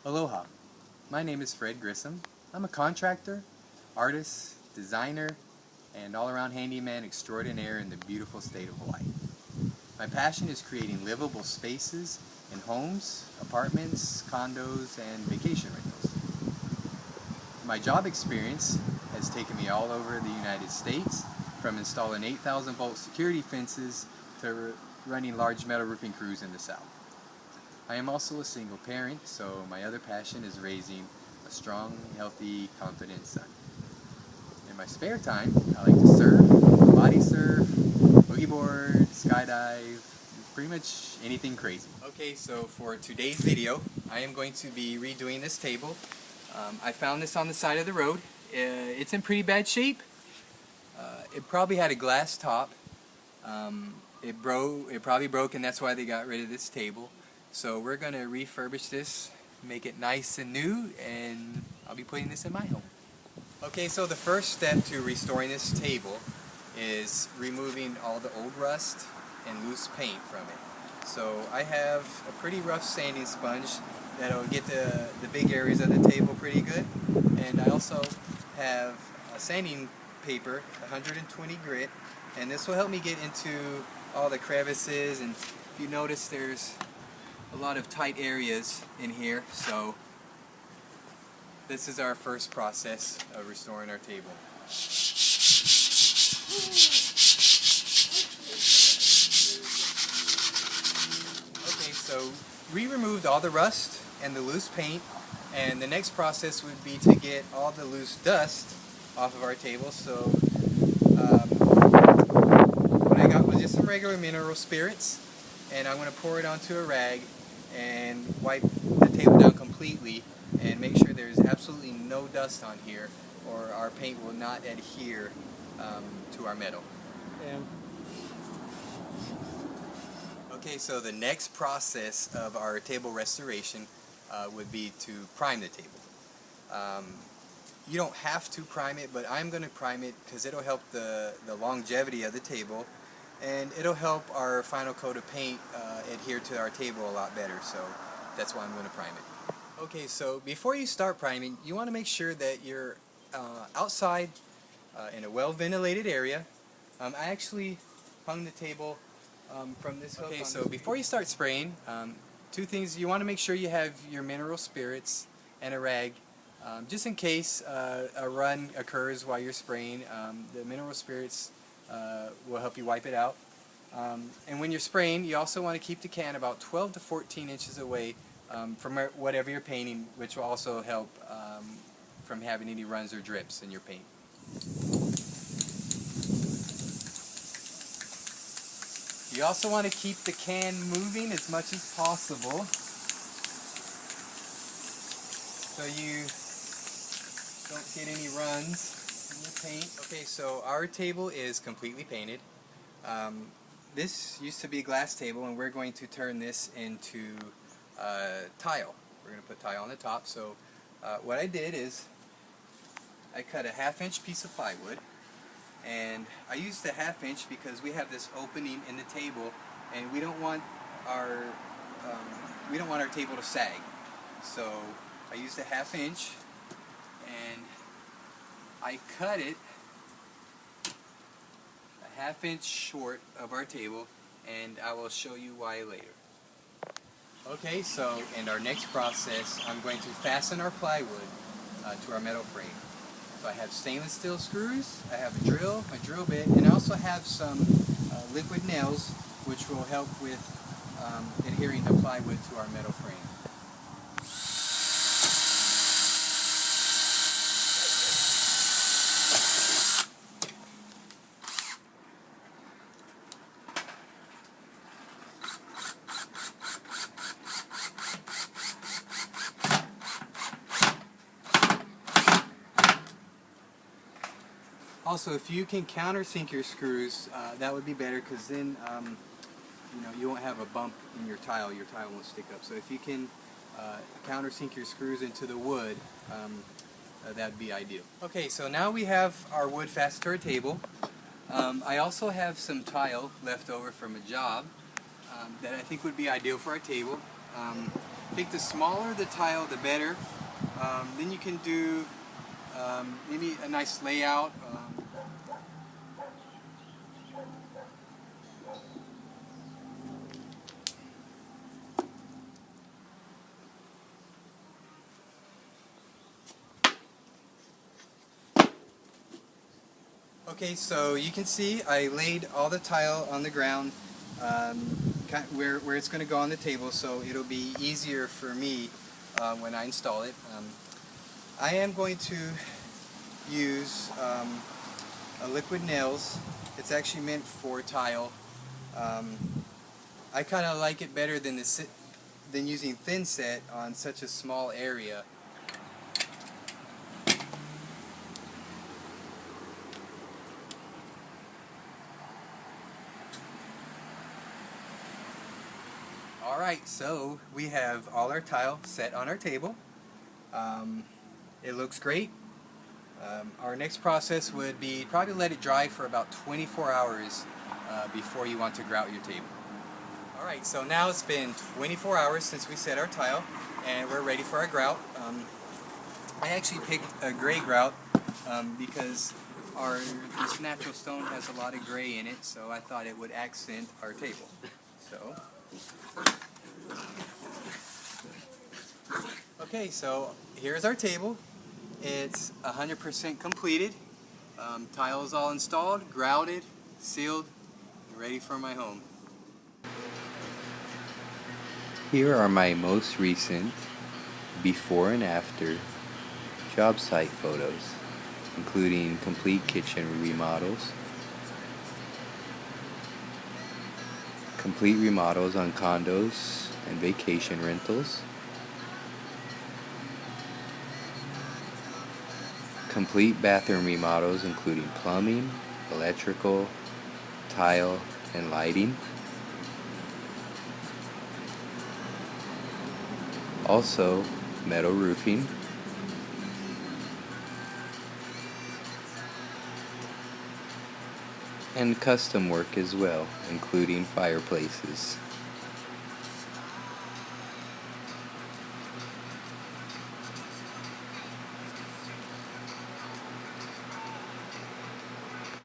Aloha, my name is Fred Grissom. I'm a contractor, artist, designer, and all-around handyman extraordinaire in the beautiful state of Hawaii. My passion is creating livable spaces in homes, apartments, condos, and vacation rentals. My job experience has taken me all over the United States, from installing 8,000-volt security fences to running large metal roofing crews in the South. I am also a single parent, so my other passion is raising a strong, healthy, confident son. In my spare time, I like to surf, body surf, boogie board, skydive, pretty much anything crazy. Okay, so for today's video, I am going to be redoing this table. I found this on the side of the road. It's in pretty bad shape. It probably had a glass top. It probably broke, and that's why they got rid of this table. So we're going to refurbish this, make it nice and new, and I'll be putting this in my home. Okay, so the first step to restoring this table is removing all the old rust and loose paint from it. So I have a pretty rough sanding sponge that'll get the big areas of the table pretty good. And I also have a sanding paper, 120 grit, and this will help me get into all the crevices. And if you notice, there's a lot of tight areas in here, so this is our first process of restoring our table. Okay, so we removed all the rust and the loose paint, and the next process would be to get all the loose dust off of our table. So what I got was just some regular mineral spirits, and I'm going to pour it onto a rag and wipe the table down completely and make sure there's absolutely no dust on here, or our paint will not adhere to our metal. Okay, so the next process of our table restoration would be to prime the table. You don't have to prime it, but I'm going to prime it because it'll help the longevity of the table, and it'll help our final coat of paint adhere to our table a lot better, so that's why I'm going to prime it. Okay, so before you start priming, you want to make sure that you're outside in a well-ventilated area. I actually hung the table from this hook. Okay, so before you start spraying, two things. You want to make sure you have your mineral spirits and a rag, just in case a run occurs while you're spraying. The mineral spirits will help you wipe it out. And when you're spraying, you also want to keep the can about 12 to 14 inches away from whatever you're painting, which will also help from having any runs or drips in your paint. You also want to keep the can moving as much as possible so you don't get any runs in your paint. Okay, so our table is completely painted. This used to be a glass table, and we're going to turn this into tile. We're going to put tile on the top. So what I did is I cut a 1/2-inch piece of plywood, and I used the 1/2 inch because we have this opening in the table, and we don't want our table to sag. So I used a 1/2 inch, and I cut it a 1/2 inch short of our table, and I will show you why later. Okay, so in our next process, I'm going to fasten our plywood to our metal frame. So I have stainless steel screws, I have a drill, my drill bit, and I also have some liquid nails, which will help with adhering the plywood to our metal frame. Also, if you can countersink your screws, that would be better, because then you won't have a bump in your tile won't stick up. So if you can countersink your screws into the wood, that'd be ideal. Okay, so now we have our wood fastened to our table. I also have some tile left over from a job that I think would be ideal for our table. think the smaller the tile, the better. Then you can do maybe a nice layout. Okay, so you can see I laid all the tile on the ground where it's going to go on the table, so it'll be easier for me when I install it. I am going to use a liquid nails. It's actually meant for tile. I kind of like it better than using thin set on such a small area. Alright, so we have all our tile set on our table. It looks great. Our next process would be probably let it dry for about 24 hours before you want to grout your table. Alright, so now it's been 24 hours since we set our tile and we're ready for our grout. I actually picked a gray grout because this natural stone has a lot of gray in it, so I thought it would accent our table. So, okay, so here's our table. It's 100% completed. Tile is all installed, grouted, sealed, and ready for my home. Here are my most recent before and after job site photos, including complete kitchen remodels, complete remodels on condos and vacation rentals, complete bathroom remodels including plumbing, electrical, tile, and lighting. Also, metal roofing. And custom work as well, including fireplaces.